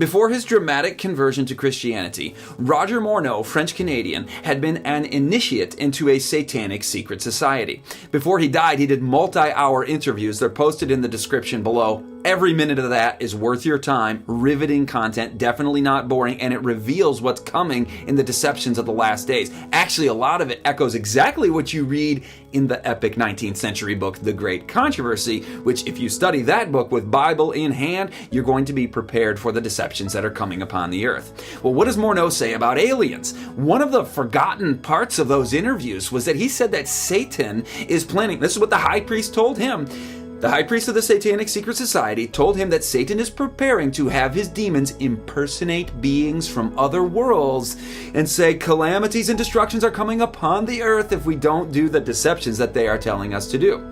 Before his dramatic conversion to Christianity, Roger Morneau, French-Canadian, had been an initiate into a satanic secret society. Before he died, he did multi-hour interviews. They're posted in the description below. Every minute of that is worth your time, riveting content, definitely not boring, and it reveals what's coming in the deceptions of the last days. Actually, a lot of it echoes exactly what you read in the epic 19th century book, The Great Controversy, which if you study that book with Bible in hand, you're going to be prepared for the deceptions that are coming upon the earth. Well, what does Morneau say about aliens? One of the forgotten parts of those interviews was that he said that Satan is planning, this is what the high priest told him. The high priest of the Satanic Secret Society told him that Satan is preparing to have his demons impersonate beings from other worlds and say calamities and destructions are coming upon the earth if we don't do the deceptions that they are telling us to do.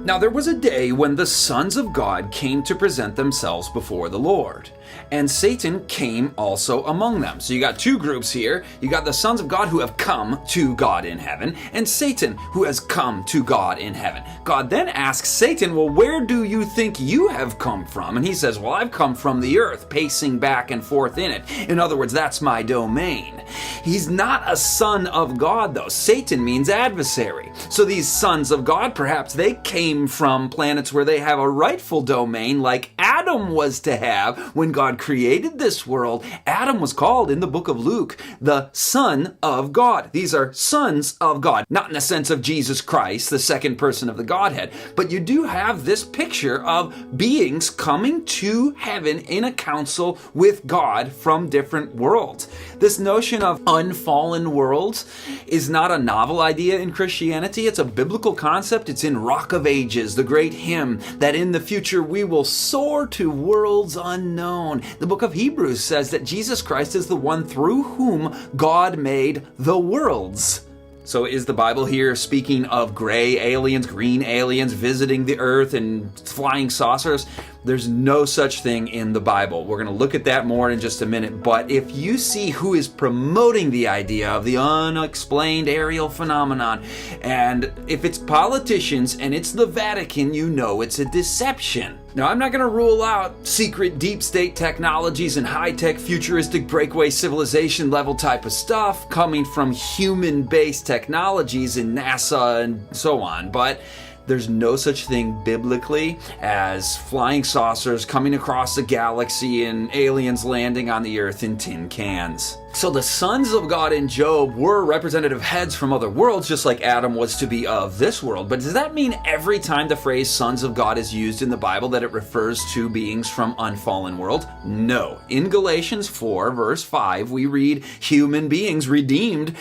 Now, there was a day when the sons of God came to present themselves before the Lord, and Satan came also among them. So you got two groups here. You got the sons of God who have come to God in heaven, and Satan who has come to God in heaven. God then asks Satan, well, where do you think you have come from? And he says, well, I've come from the earth, pacing back and forth in it. In other words, that's my domain. He's not a son of God, though. Satan means adversary. So these sons of God, perhaps they came from planets where they have a rightful domain like Adam was to have when God created this world. Adam was called in the book of Luke the Son of God. These are sons of God, not in the sense of Jesus Christ, the second person of the Godhead, but you do have this picture of beings coming to heaven in a council with God from different worlds. This notion of unfallen worlds is not a novel idea in Christianity. It's a biblical concept. It's in Rock of Ages, the great hymn, that in the future we will soar to worlds unknown. The book of Hebrews says that Jesus Christ is the one through whom God made the worlds. So is the Bible here speaking of gray aliens, green aliens visiting the earth and flying saucers? There's no such thing in the Bible. We're going to look at that more in just a minute. But if you see who is promoting the idea of the unexplained aerial phenomenon, and if it's politicians and it's the Vatican, you know it's a deception. Now, I'm not going to rule out secret deep state technologies and high-tech futuristic breakaway civilization level type of stuff coming from human-based technologies in NASA and so on, but there's no such thing biblically as flying saucers coming across the galaxy and aliens landing on the earth in tin cans. So the sons of God in Job were representative heads from other worlds, just like Adam was to be of this world. But does that mean every time the phrase sons of God is used in the Bible that it refers to beings from unfallen world? No. In Galatians 4, verse 5, we read human beings redeemed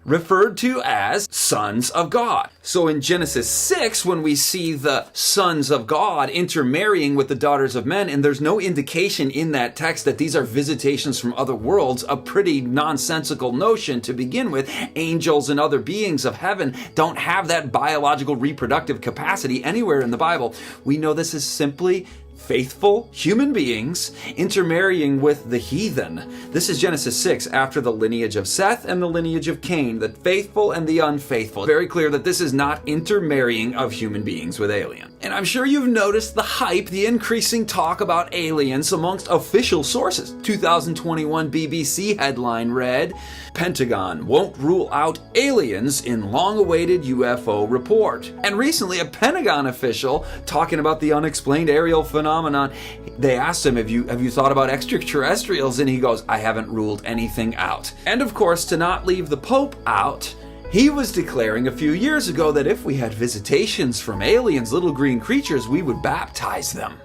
referred to as sons of God. So in Genesis 6, when we see the sons of God intermarrying with the daughters of men, and there's no indication in that text that these are visitations from other worlds, a pretty nonsensical notion to begin with. Angels and other beings of heaven don't have that biological reproductive capacity anywhere in the Bible. We know this is simply faithful human beings intermarrying with the heathen. This is Genesis 6, after the lineage of Seth and the lineage of Cain, the faithful and the unfaithful. Very clear that this is not intermarrying of human beings with aliens. And I'm sure you've noticed the hype, the increasing talk about aliens amongst official sources. 2021 BBC headline read, Pentagon won't rule out aliens in long-awaited UFO report. And recently, a Pentagon official talking about the unexplained aerial phenomenon, they asked him, have you thought about extraterrestrials? And he goes, I haven't ruled anything out. And of course, to not leave the Pope out, he was declaring a few years ago that if we had visitations from aliens, little green creatures, we would baptize them.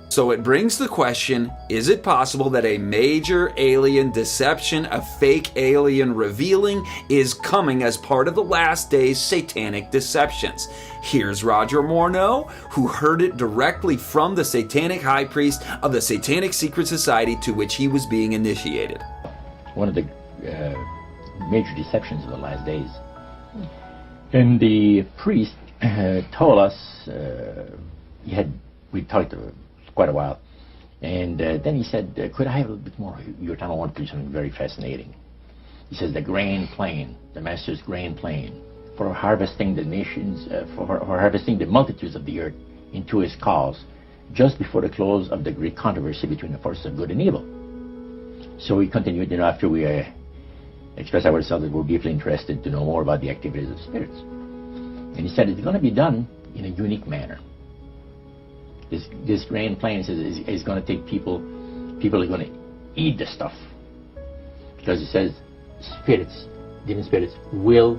So it brings the question, is it possible that a major alien deception, a fake alien revealing, is coming as part of the last days satanic deceptions? Here's Roger Morneau, who heard it directly from the satanic high priest of the Satanic Secret Society to which he was being initiated. One of the major deceptions of the last days. And the priest told us, we talked quite a while, and then he said, could I have a little bit more of your time? I want to do something very fascinating. He says the grain plain, the master's grain plain, for harvesting the nations, for harvesting the multitudes of the earth into his cause, just before the close of the great controversy between the forces of good and evil. So we continued, after we expressed ourselves that we're deeply interested to know more about the activities of spirits. And he said it's going to be done in a unique manner. This grand plan is going to take people are going to eat the stuff. Because he says spirits, demon spirits, will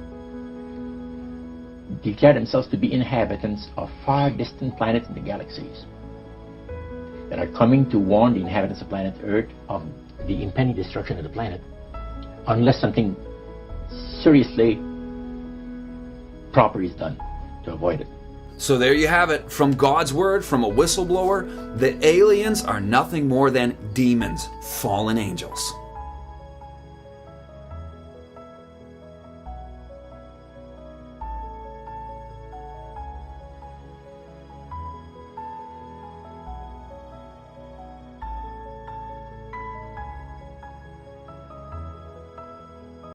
declare themselves to be inhabitants of far distant planets in the galaxies that are coming to warn the inhabitants of planet Earth of the impending destruction of the planet unless something seriously proper is done to avoid it. So there you have it. From God's word, from a whistleblower, the aliens are nothing more than demons, fallen angels.